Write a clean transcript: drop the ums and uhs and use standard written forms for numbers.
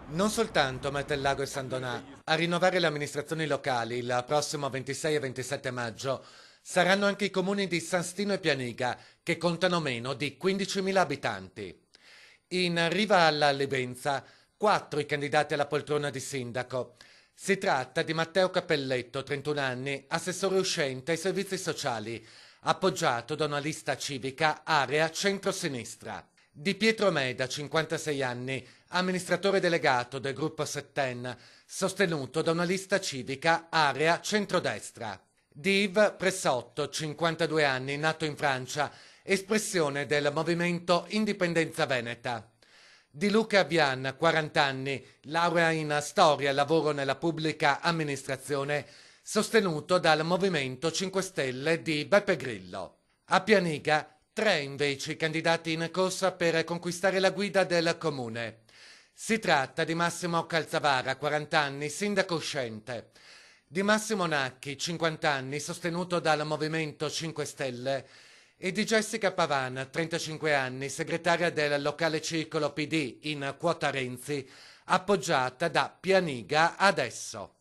Non soltanto Martellago e San Donà, a rinnovare le amministrazioni locali il prossimo 26 e 27 maggio saranno anche i comuni di San Stino e Pianiga, che contano meno di 15.000 abitanti. In riva alla Livenza, quattro i candidati alla poltrona di sindaco. Si tratta di Matteo Cappelletto, 31 anni, assessore uscente ai servizi sociali, appoggiato da una lista civica area centro-sinistra. Di Pietro Meda, 56 anni, amministratore delegato del gruppo Setten, sostenuto da una lista civica area centrodestra. Di Yves Pressotto, 52 anni, nato in Francia, espressione del movimento Indipendenza Veneta. Di Luca Vian, 40 anni, laurea in storia e lavoro nella pubblica amministrazione, sostenuto dal Movimento 5 Stelle di Beppe Grillo. A Pianiga, tre invece i candidati in corsa per conquistare la guida del comune. Si tratta di Massimo Calzavara, 40 anni, sindaco uscente, di Massimo Nacchi, 50 anni, sostenuto dal Movimento 5 Stelle, e di Jessica Pavan, 35 anni, segretaria del locale circolo PD in quota Renzi, appoggiata da Pianiga Adesso.